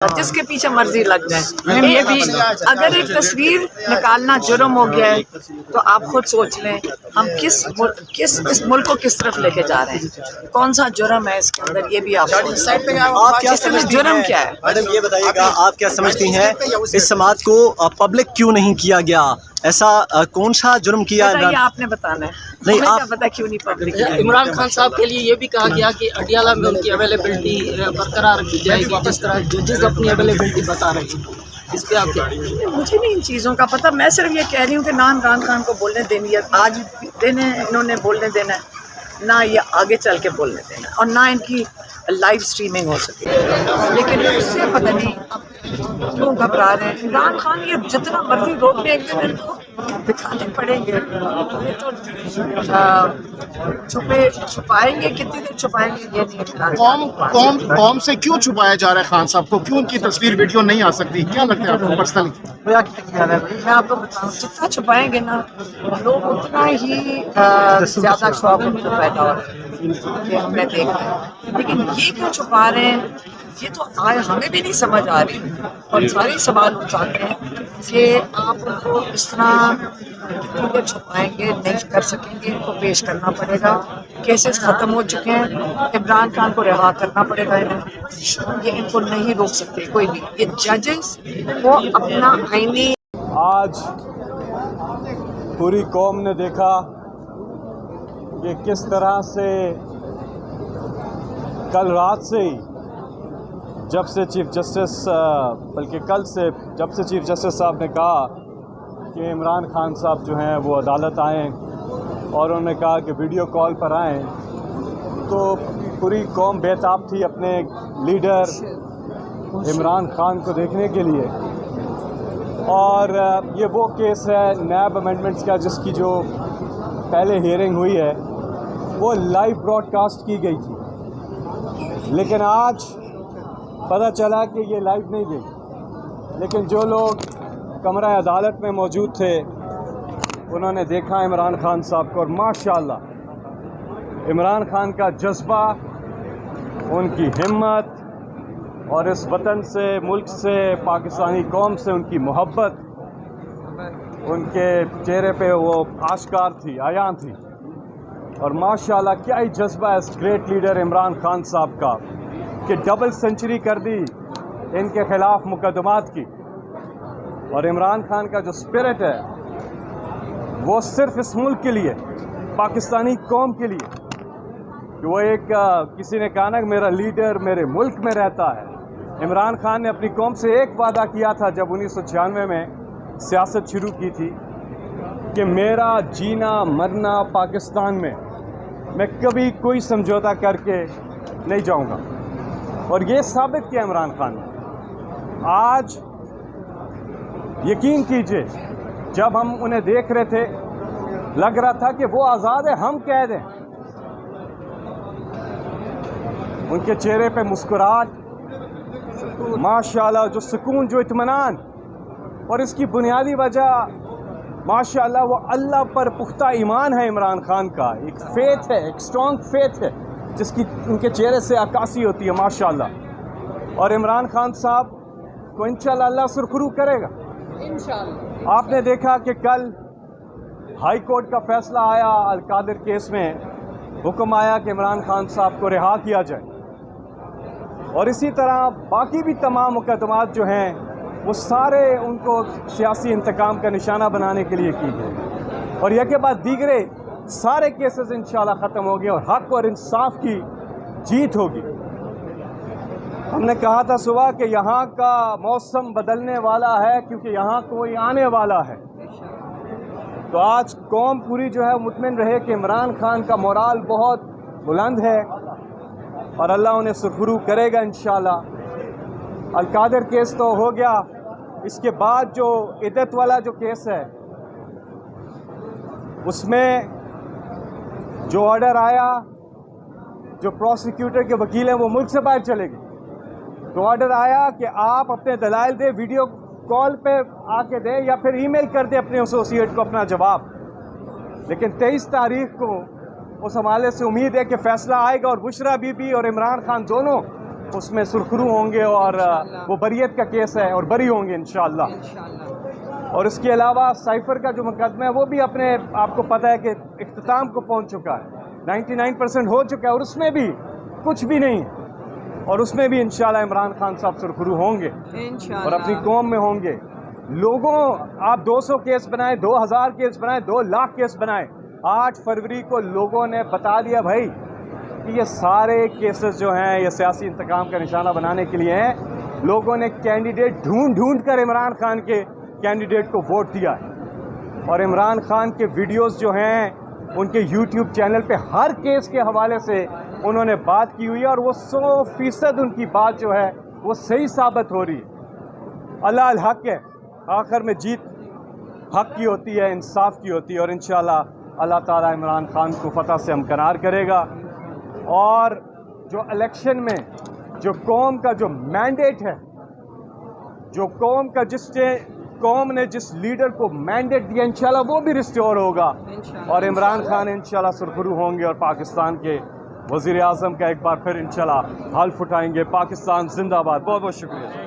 जिसके पीछे मर्जी लग जाए। ये भी अगर एक तस्वीर निकालना जुर्म हो गया है तो आप खुद सोच लें हम किस इस मुल्क को किस तरफ लेके जा रहे हैं, कौन सा जुर्म है इसके अंदर, ये भी आप क्या समझती जुर्म हैं? क्या है। मैडम ये बताइएगा, आप क्या समझती हैं इस समाज को पब्लिक क्यों नहीं किया गया? ऐसा कौन सा जुर्म किया? ये आपने बताना है, नहीं, हमें आप क्या पता क्यों नहीं पब्लिक। इमरान खान साहब के लिए ये भी कहा गया कि अडियाला में उनकी अवेलेबिलिटी बरकरार रखी जाएगी, जिस तरह जजेस अपनी अवेलेबिलिटी बता रहे हैं। इस पे आप क्या? मुझे नहीं इन चीज़ों का पता, मैं सिर्फ ये कह रही हूँ कि ना इमरान खान को बोलने देनी है, आज दिन है इन्होंने बोलने देना है, ना ये आगे चल के बोलने देना, और ना इनकी लाइव स्ट्रीमिंग हो सके। लेकिन उससे पता नहीं क्यों घबरा रहे हैं। इमरान खान ये जितना मर्जी रोक ले एक दिन इनको दिखाने पड़ेंगे। ये तो छुपाएंगे, कितनी देर छुपाएंगे ये नहीं। कौम से क्यों छुपाया जा रहा है खान साहब को? क्यों उनकी तस्वीर वीडियो नहीं आ सकती? क्या लगता है आपको पर्सनली? मैं आपको बताऊँ, जितना छुपाएंगे ना लोग उतना ही ज़्यादा शौक उनको पैदा हो रहा है कि हमने देखा है। लेकिन ये क्यों छुपा रहे हैं ये तो हमें भी नहीं समझ आ रही, और सारे सवाल उठाते हैं कि आप उनको इस तरह कितनी देर छुपाएंगे, नहीं कर सकेंगे, इनको पेश करना पड़ेगा। केसेस ख़त्म हो चुके हैं, इमरान खान को रिहा करना पड़ेगा इन्हें, ये इनको नहीं रोक सकते कोई भी। ये जजेस वो अपना आईनी। आज पूरी कौम ने देखा कि किस तरह से कल रात से ही जब से चीफ जस्टिस बल्कि कल से जब से चीफ जस्टिस साहब ने कहा कि इमरान खान साहब जो हैं वो अदालत आएँ और उन्होंने कहा कि वीडियो कॉल पर आएँ, तो पूरी कौम बेताब थी अपने लीडर इमरान खान को देखने के लिए। और ये वो केस है नैब अमेंडमेंट्स का जिसकी जो पहले हियरिंग हुई है वो लाइव ब्रॉडकास्ट की गई थी, लेकिन आज पता चला कि ये लाइव नहीं गई। लेकिन जो लोग कमरा अदालत में मौजूद थे उन्होंने देखा इमरान खान साहब को, और माशाल्लाह इमरान खान का जज्बा, उनकी हिम्मत और इस वतन से, मुल्क से, पाकिस्तानी कौम से उनकी मोहब्बत उनके चेहरे पे वो आश्कार थी, आयां थी। और माशाल्लाह क्या ही जज्बा है इस ग्रेट लीडर इमरान खान साहब का कि डबल सेंचुरी कर दी इनके खिलाफ मुकदमात की। और इमरान खान का जो स्पिरिट है वो सिर्फ इस मुल्क के लिए, पाकिस्तानी कौम के लिए, कि वो एक किसी ने कहा ना मेरा लीडर मेरे मुल्क में रहता है। इमरान खान ने अपनी कौम से एक वादा किया था जब 1996 में सियासत शुरू की थी कि मेरा जीना मरना पाकिस्तान में, मैं कभी कोई समझौता करके नहीं जाऊंगा। और ये साबित किया इमरान खान ने। आज यकीन कीजिए जब हम उन्हें देख रहे थे लग रहा था कि वो आज़ाद है, हम कैद हैं। उनके चेहरे पे मुस्कुराहट, माशाल्लाह जो सुकून, जो इत्मीनान, और इसकी बुनियादी वजह माशाल्लाह वो अल्लाह पर पुख्ता ईमान है इमरान खान का। एक फेथ है, एक स्ट्रॉन्ग फेथ है जिसकी उनके चेहरे से अक्कासी होती है माशाल्लाह। और इमरान खान साहब को इंशाल्लाह अल्लाह सुरखरू करेगा इंशाल्लाह। आपने देखा कि कल हाई कोर्ट का फैसला आया, अल-कादिर केस में हुक्म आया कि इमरान खान साहब को रिहा किया जाए। और इसी तरह बाकी भी तमाम मुकदमात जो हैं वो सारे उनको सियासी इंतकाम का निशाना बनाने के लिए की गई। और यह के बाद दीगरे सारे केसेस इंशाल्लाह ख़त्म हो गए और हक और इंसाफ की जीत होगी। हमने कहा था सुबह कि यहाँ का मौसम बदलने वाला है क्योंकि यहाँ कोई आने वाला है। तो आज कौम पूरी जो है मुतमिन रहे कि इमरान खान का मोराल बहुत बुलंद है और अल्लाह उन्हें सुरखरू करेगा इंशाल्लाह। अल-कादिर केस तो हो गया, इसके बाद जो इद्दत वाला जो केस है उसमें जो ऑर्डर आया, जो प्रोसिक्यूटर के वकील हैं वो मुल्क से बाहर चले गए। तो ऑर्डर आया कि आप अपने दलाइल दें, वीडियो कॉल पे आके दें या फिर ईमेल कर दें अपने एसोसिएट को अपना जवाब। लेकिन 23 तारीख को उस हवाले से उम्मीद है कि फैसला आएगा और बुशरा बीबी और इमरान खान दोनों उसमें सुरखरू होंगे और वो बरियत का केस है और बरी होंगे इंशाअल्लाह। और इसके अलावा साइफर का जो मुकदमा है वो भी अपने आपको पता है कि इख्तिताम को पहुंच चुका है, 99% हो चुका है और उसमें भी कुछ भी नहीं, और उसमें भी इंशाल्लाह इमरान खान साहब सुरखरू होंगे और अपनी कौम में होंगे। लोगों, आप 200 केस बनाए, 2000 केस बनाए, 2 लाख केस बनाए, 8 फरवरी को लोगों ने बता दिया भाई कि ये सारे केसेस जो हैं ये सियासी इंतकाम का निशाना बनाने के लिए हैं। लोगों ने कैंडिडेट ढूंढ कर इमरान खान के कैंडिडेट को वोट दिया है और इमरान खान के वीडियोस जो हैं उनके यूट्यूब चैनल पे हर केस के हवाले से उन्होंने बात की हुई है और वो 100% उनकी बात जो है वो सही साबित हो रही है। अल्लाह अल हक है, आखिर में जीत हक की होती है, इंसाफ की होती है और इंशाल्लाह अल्लाह ताला इमरान खान को फतह से हमकिनार करेगा। और जो इलेक्शन में जो कौम का जो मैंडेट है, जो कौम का कौम ने जिस लीडर को मैंडेट दिया इंशाल्लाह वो भी रिस्टोर होगा और इमरान खान इंशाल्लाह सुरखरू होंगे और पाकिस्तान के वज़ीर आज़म का एक बार फिर इंशाल्लाह हल्फ उठाएंगे। पाकिस्तान जिंदाबाद। बहुत बहुत शुक्रिया।